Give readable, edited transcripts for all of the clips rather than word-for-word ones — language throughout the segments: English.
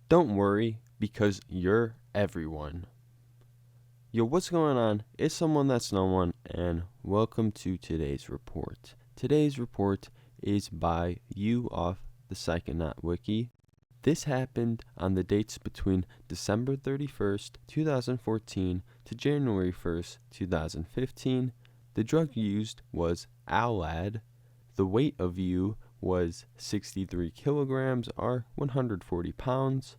Don't worry, because you're everyone. Yo, what's going on? It's someone that's no one, and welcome to today's report. Today's report is by you off the Psychedelic Wiki. This happened on the dates between December 31st, 2014 to January 1st, 2015. The drug used was Alad. The weight of you was 63 kilograms or 140 pounds.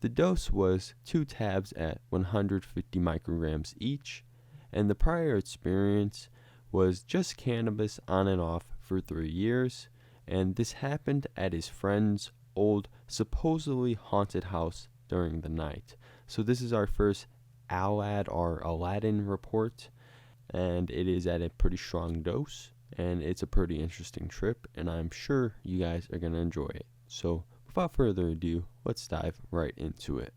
The dose was 2 tabs at 150 micrograms each, and the prior experience was just cannabis on and off for 3 years, and this happened at his friend's old, supposedly haunted house during the night. So this is our first Alad or Aladdin report, and it is at a pretty strong dose, and it's a pretty interesting trip, and I'm sure you guys are going to enjoy it. So without further ado, let's dive right into it.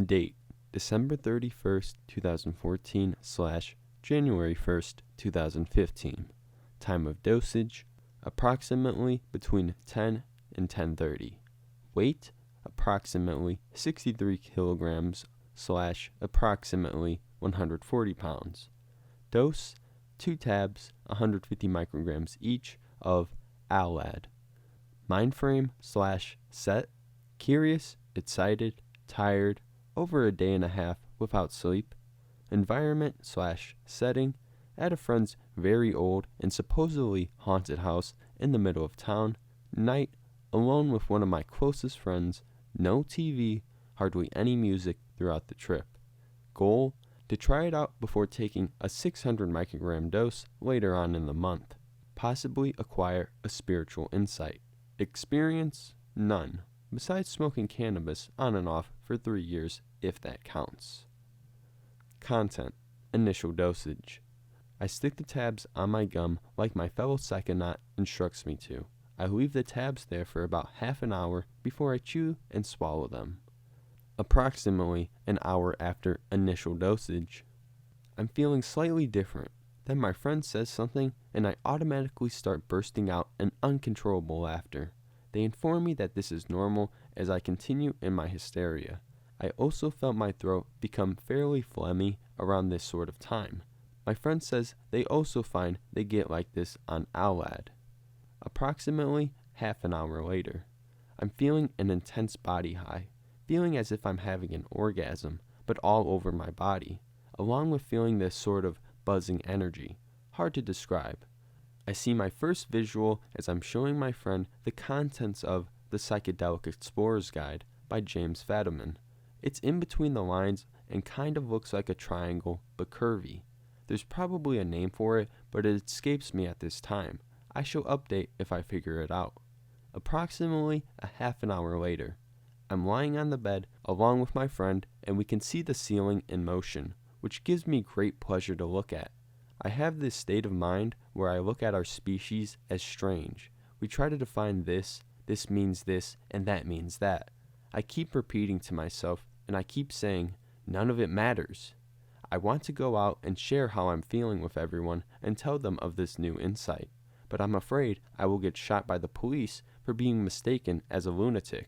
Date: December 31st, 2014 / January 1st, 2015. Time of dosage: approximately between 10 and 10:30. Weight: approximately 63 kilograms / approximately 140 pounds. Dose: 2 tabs, 150 micrograms each of Alad. Mind frame / set: curious, excited, tired, over a day and a half without sleep. Environment / setting: at a friend's very old and supposedly haunted house in the middle of town. Night: alone with one of my closest friends. No TV, hardly any music throughout the trip. Goal: to try it out before taking a 600 microgram dose later on in the month. Possibly acquire a spiritual insight. Experience: none, besides smoking cannabis on and off for 3 years, if that counts. Content: initial dosage. I stick the tabs on my gum like my fellow psychonaut instructs me to. I leave the tabs there for about half an hour before I chew and swallow them. Approximately an hour after initial dosage, I'm feeling slightly different. Then my friend says something and I automatically start bursting out in uncontrollable laughter. They inform me that this is normal as I continue in my hysteria. I also felt my throat become fairly phlegmy around this sort of time. My friend says they also find they get like this on Alad. Approximately half an hour later, I'm feeling an intense body high, feeling as if I'm having an orgasm, but all over my body, along with feeling this sort of buzzing energy. Hard to describe. I see my first visual as I'm showing my friend the contents of The Psychedelic Explorer's Guide by James Fadiman. It's in between the lines and kind of looks like a triangle, but curvy. There's probably a name for it, but it escapes me at this time. I shall update if I figure it out. Approximately a half an hour later, I'm lying on the bed along with my friend, and we can see the ceiling in motion, which gives me great pleasure to look at. I have this state of mind where I look at our species as strange. We try to define this means this, and that means that. I keep repeating to myself, and I keep saying, none of it matters. I want to go out and share how I'm feeling with everyone and tell them of this new insight, but I'm afraid I will get shot by the police for being mistaken as a lunatic.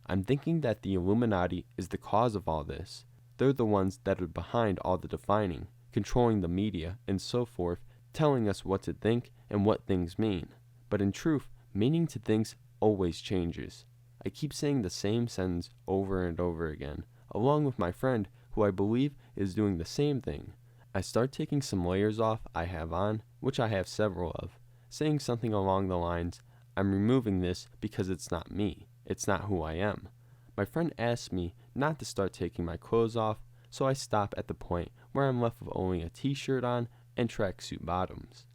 I'm thinking that the Illuminati is the cause of all this. They're the ones that are behind all the defining, controlling the media and so forth, telling us what to think and what things mean. But in truth, meaning to things always changes. I keep saying the same sentence over and over again, along with my friend who I believe is doing the same thing. I start taking some layers off I have on, which I have several of, saying something along the lines, I'm removing this because it's not me. It's not who I am. My friend asks me not to start taking my clothes off, so I stop at the point where I'm left with only a t-shirt on and tracksuit bottoms.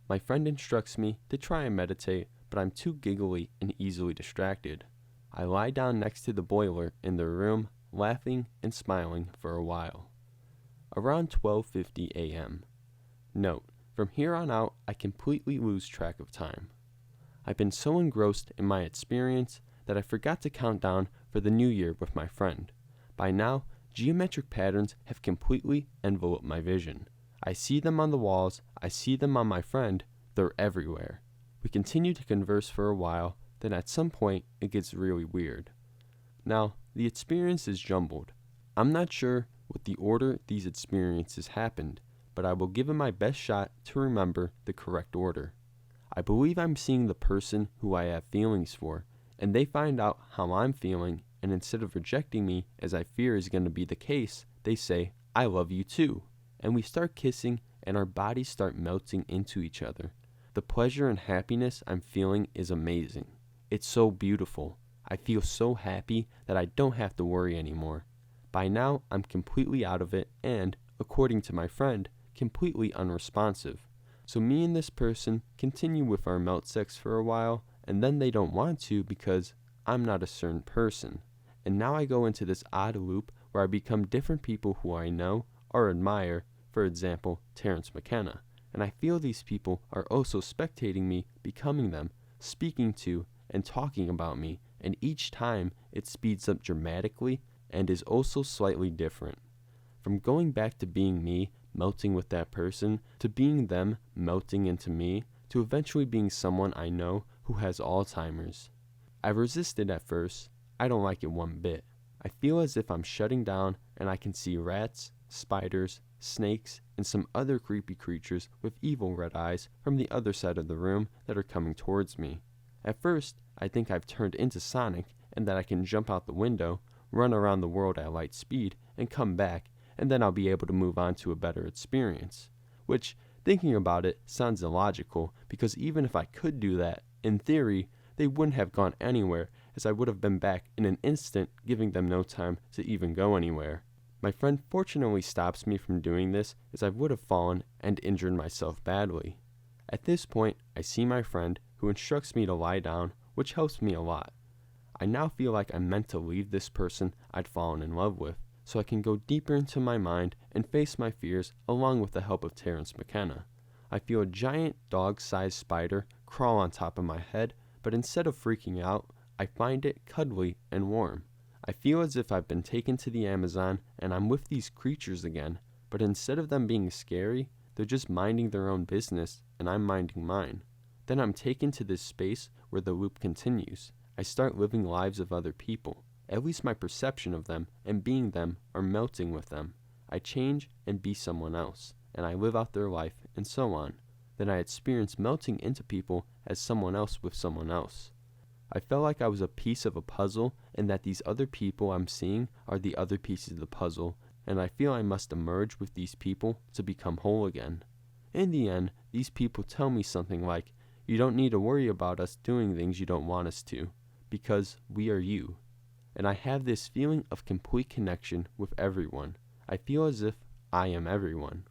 My friend instructs me to try and meditate, but I'm too giggly and easily distracted. I lie down next to the boiler in the room, laughing and smiling for a while. Around 12:50 a.m. Note: from here on out, I completely lose track of time. I've been so engrossed in my experience that I forgot to count down for the new year with my friend. By now, geometric patterns have completely enveloped my vision. I see them on the walls, I see them on my friend, they're everywhere. We continue to converse for a while, then at some point it gets really weird. Now, the experience is jumbled. I'm not sure what the order these experiences happened, but I will give it my best shot to remember the correct order. I believe I'm seeing the person who I have feelings for, and they find out how I'm feeling, and instead of rejecting me, as I fear is going to be the case, they say, "I love you too." And we start kissing, and our bodies start melting into each other. The pleasure and happiness I'm feeling is amazing. It's so beautiful. I feel so happy that I don't have to worry anymore. By now, I'm completely out of it and, according to my friend, completely unresponsive. So me and this person continue with our melt sex for a while, and then they don't want to because I'm not a certain person. And now I go into this odd loop where I become different people who I know or admire, for example, Terence McKenna. And I feel these people are also spectating me becoming them, speaking to and talking about me, and each time it speeds up dramatically and is also slightly different. From going back to being me, melting with that person, to being them melting into me, to eventually being someone I know who has Alzheimer's. I resisted at first. I don't like it one bit. I feel as if I'm shutting down and I can see rats, spiders, snakes, and some other creepy creatures with evil red eyes from the other side of the room that are coming towards me. At first, I think I've turned into Sonic and that I can jump out the window, run around the world at light speed, and come back, and then I'll be able to move on to a better experience. Which, thinking about it, sounds illogical, because even if I could do that, in theory, they wouldn't have gone anywhere, as I would have been back in an instant, giving them no time to even go anywhere. My friend fortunately stops me from doing this, as I would have fallen and injured myself badly. At this point, I see my friend, who instructs me to lie down, which helps me a lot. I now feel like I'm meant to leave this person I'd fallen in love with, so I can go deeper into my mind and face my fears along with the help of Terence McKenna. I feel a giant dog-sized spider crawl on top of my head, but instead of freaking out, I find it cuddly and warm. I feel as if I've been taken to the Amazon and I'm with these creatures again, but instead of them being scary, they're just minding their own business and I'm minding mine. Then I'm taken to this space where the loop continues. I start living lives of other people. At least my perception of them and being them are melting with them. I change and be someone else, and I live out their life, and so on. Then I experience melting into people as someone else with someone else. I felt like I was a piece of a puzzle, and that these other people I'm seeing are the other pieces of the puzzle, and I feel I must emerge with these people to become whole again. In the end, these people tell me something like, "You don't need to worry about us doing things you don't want us to, because we are you." And I have this feeling of complete connection with everyone. I feel as if I am everyone.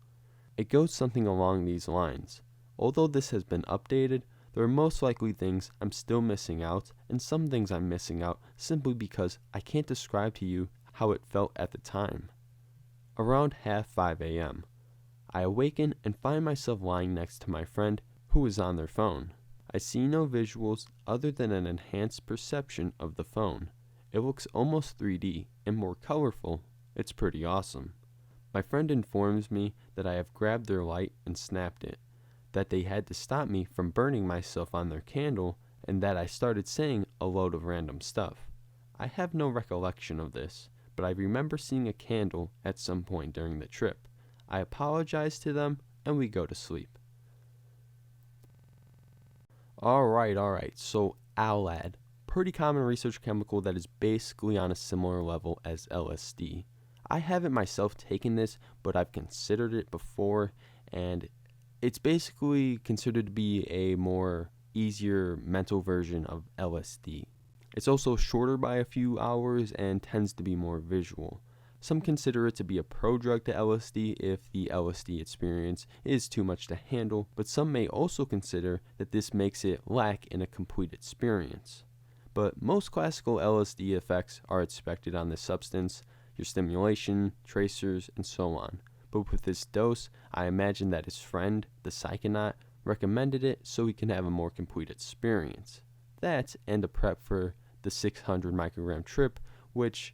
It goes something along these lines. Although this has been updated, there are most likely things I'm still missing out, and some things I'm missing out simply because I can't describe to you how it felt at the time. Around 5:30 a.m., I awaken and find myself lying next to my friend who is on their phone. I see no visuals other than an enhanced perception of the phone. It looks almost 3D and more colorful. It's pretty awesome. My friend informs me that I have grabbed their light and snapped it, that they had to stop me from burning myself on their candle, and that I started saying a load of random stuff. I have no recollection of this, but I remember seeing a candle at some point during the trip. I apologize to them, and we go to sleep. Alright, so Alad. Pretty common research chemical that is basically on a similar level as LSD. I haven't myself taken this, but I've considered it before, and it's basically considered to be a more easier mental version of LSD. It's also shorter by a few hours and tends to be more visual. Some consider it to be a prodrug to LSD if the LSD experience is too much to handle, but some may also consider that this makes it lack in a complete experience. But most classical LSD effects are expected on this substance, your stimulation, tracers, and so on. But with this dose, I imagine that his friend, the psychonaut, recommended it so he can have a more complete experience. That and a prep for the 600 microgram trip, which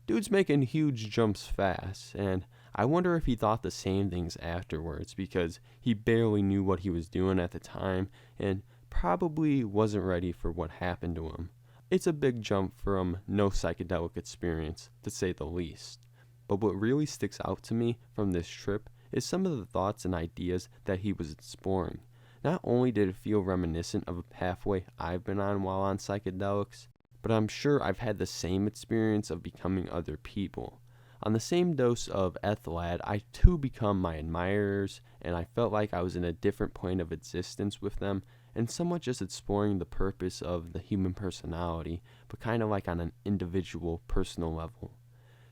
dude's making huge jumps fast, and I wonder if he thought the same things afterwards because he barely knew what he was doing at the time, and probably wasn't ready for what happened to him. It's a big jump from no psychedelic experience, to say the least. But what really sticks out to me from this trip is some of the thoughts and ideas that he was exploring. Not only did it feel reminiscent of a pathway I've been on while on psychedelics, but I'm sure I've had the same experience of becoming other people. On the same dose of ETHLAD, I too become my admirers, and I felt like I was in a different plane of existence with them, and somewhat just exploring the purpose of the human personality, but kind of like on an individual, personal level.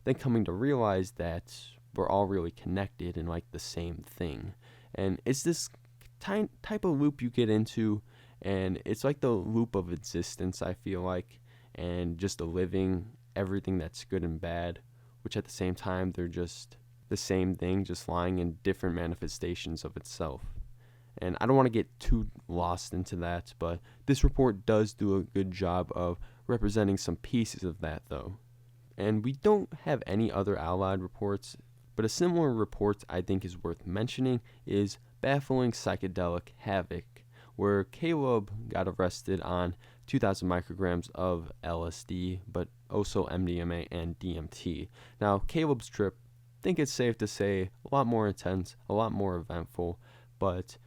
Then coming to realize that we're all really connected and like the same thing. And it's this type of loop you get into, and it's like the loop of existence, I feel like, and just a living everything that's good and bad, which at the same time they're just the same thing, just lying in different manifestations of itself. And I don't want to get too lost into that, but this report does do a good job of representing some pieces of that though. And we don't have any other allied reports, but a similar report I think is worth mentioning is Baffling, Psychedelic, Havoc, where Caleb got arrested on 2,000 micrograms of LSD, but also MDMA and DMT. Now, Caleb's trip, I think it's safe to say, a lot more intense, a lot more eventful, but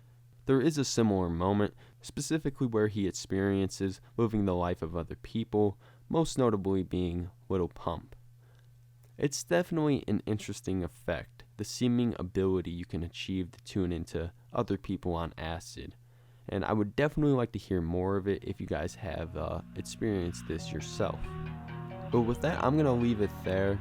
there is a similar moment, specifically where he experiences living the life of other people, most notably being Little Pump. It's definitely an interesting effect, the seeming ability you can achieve to tune into other people on acid. And I would definitely like to hear more of it if you guys have experienced this yourself. But with that, I'm going to leave it there.